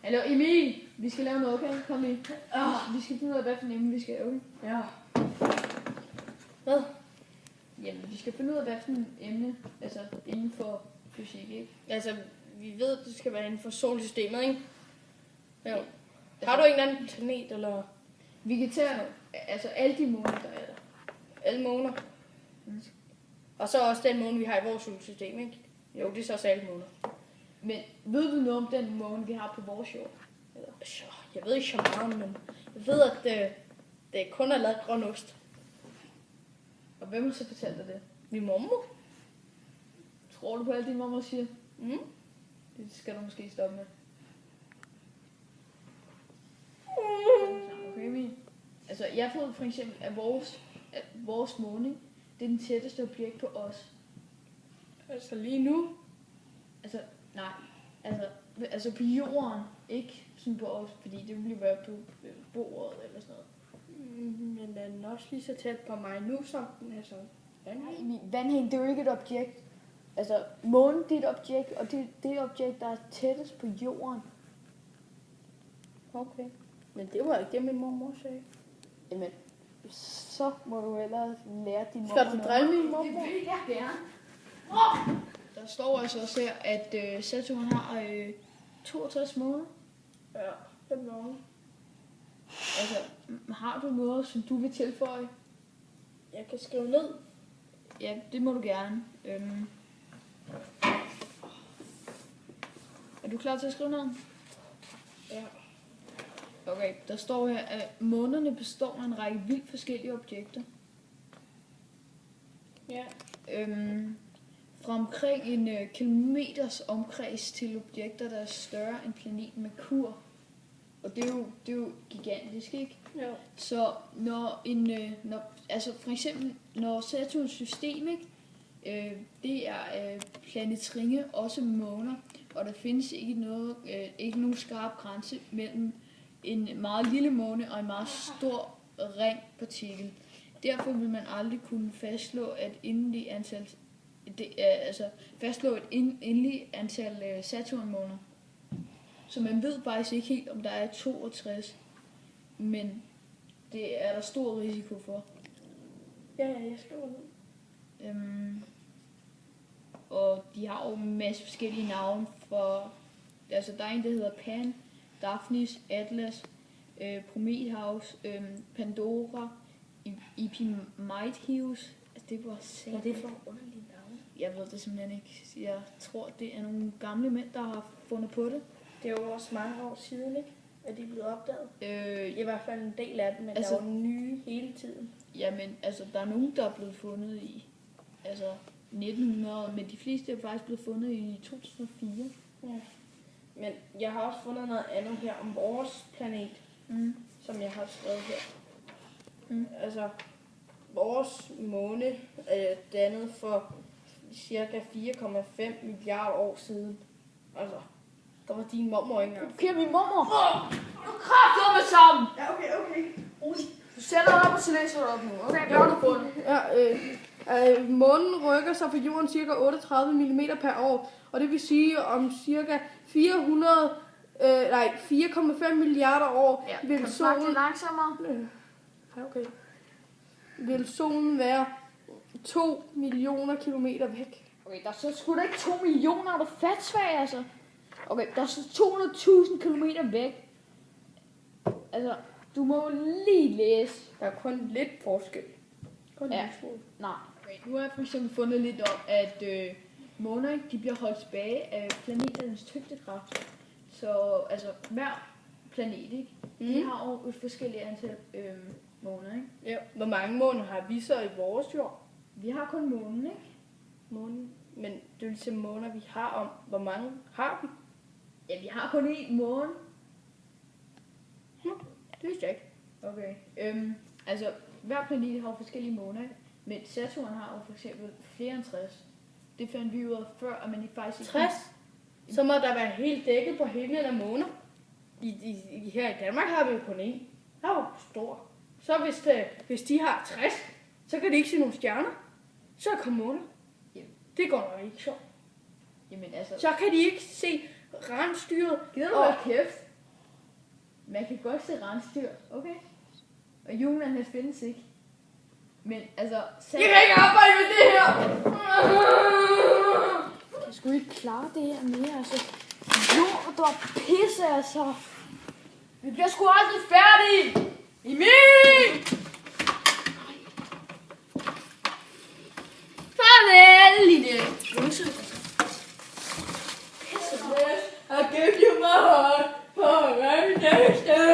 Hallo Emil, vi skal lave noget, okay? Kom lige. Vi skal finde ud af, hvad for en emne vi skal have, okay? Ja. Hvad? Jamen, vi skal finde ud af, hvad for en emne, altså inden for fysik, ikke? Altså, vi ved, at det skal være inden for solsystemet, ikke? Ja. Har du en eller anden planet, eller? Vi kan tage, altså alle de måneder, der er der. Alle måneder. Og så også den måne, vi har i vores solsystem, ikke? Jo, det er så også alle måneder. Men ved du noget om den måne, vi har på vores jord? Eller? Jeg ved ikke så meget, men jeg ved, at det kun er lavet grøn ost. Og hvem har så fortalt dig det? Min mormor. Tror du på alt, din mormor siger? Mm. Det skal du måske stoppe med. Okay, Emil. Altså, jeg ved for eksempel, at vores måne, det er den tætteste objekt på os. Altså lige nu? Altså, nej. Altså på jorden, ikke sådan på os, fordi det ville være på bordet eller sådan noget. Men den er også lige så tæt på mig nu, som den er sådan. Nej, vandhæng, det er jo ikke et objekt. Altså, månen, det er et objekt, og det er et objekt, der er tættest på jorden. Okay. Men det var ikke det, min mormor sagde. Jamen, så må du ellers lære din mormor. Skal du drille min mormor? Det vil jeg gerne. Der står altså også her, at Saturn har 62 måneder. Ja, det er mange. Altså, har du noget, som du vil tilføje? Jeg kan skrive ned. Ja, det må du gerne. Er du klar til at skrive ned? Ja. Okay, der står her, at månerne består af en række vildt forskellige objekter. Ja. Fra omkring en kilometers omkreds til objekter, der er større end planeten Merkur. Og det er jo gigantisk, ikke? Ja. Så altså for eksempel, når Saturns system, ikke? Det er planetringe, også måner, og der findes ikke nogen skarp grænse mellem en meget lille måne og en meget stor ringpartikel. Derfor vil man aldrig kunne fastslå et endeligt antal Saturnmåner. Så man ved faktisk ikke helt, om der er 62, men det er der stor risiko for. Ja, jeg skriver ned. Og de har jo en masse forskellige navne for, altså der er en, der hedder Pan, Daphnis, Atlas, Prometheus, Pandora, Epimetheus. Altså det var Hvad er det for underlige navne? Jeg ved det simpelthen ikke. Jeg tror, det er nogle gamle mænd, der har fundet på det. Det er jo også mange år siden, ikke? At de er blevet opdaget. I hvert fald en del af dem, men altså, der er jo nye hele tiden. Jamen, altså, der er nogen, der er blevet fundet i 1900, men de fleste er faktisk blevet fundet i 2004. Ja. Men jeg har også fundet noget andet her om vores planet, som jeg har skrevet her. Altså, vores måne er dannet for cirka 4,5 milliarder år siden. Altså, der var din mormor ikke engang. Okay, min mormor! Du kræfter med sammen! Ja, okay. Du sætter dig op, og så læser du op nu. Okay, hvad har du fundet? Ja, månen rykker sig fra jorden cirka 38 mm per år, og det vil sige, om cirka 4,5 milliarder år vil solen... langsommere? Okay. Vil solen være 2 millioner kilometer væk. Okay, der er så sgu da ikke 2 millioner, er du fatsvag, altså? Okay, der er så 200.000 kilometer væk. Altså, du må lige læse. Der er kun lidt forskel. Ja. Nej. Okay, nu har jeg for eksempel fundet lidt om, at måner, de bliver holdt tilbage af planeternes tyngdekraft. Så altså, hver planet, ikke? De har jo et forskelligt antal måner, ikke? Ja. Hvor mange måner har vi så i vores jord? Vi har kun månen, ikke? Månen. Men det vil sige måner, vi har om. Hvor mange har vi? Ja, vi har kun én måne. Det vidste jeg ikke. Okay. Altså, hver planet har jo forskellige måner, ikke? Men Saturn har jo for eksempel flere end 60. Det fandt vi ud af før, at man ikke faktisk... 60? Så må der være helt dækket på hele der måner. Her i Danmark har vi jo kun én. Der er jo stor. Så hvis de har 60, så kan de ikke se nogle stjerner. Så er der måner. Det går nok ikke så. Jamen altså... Så kan de ikke se rensdyret. Gider du holde kæft? man kan godt se rensdyr, okay? Og Julian, det findes ikke. Men altså... Jeg kan ikke arbejde med det her! Jeg skulle ikke klare det her mere, altså. Lort og pisse, altså. Vi bliver sgu aldrig færdige! Emil! Farvel, lille bøsse. I give you my heart for every day.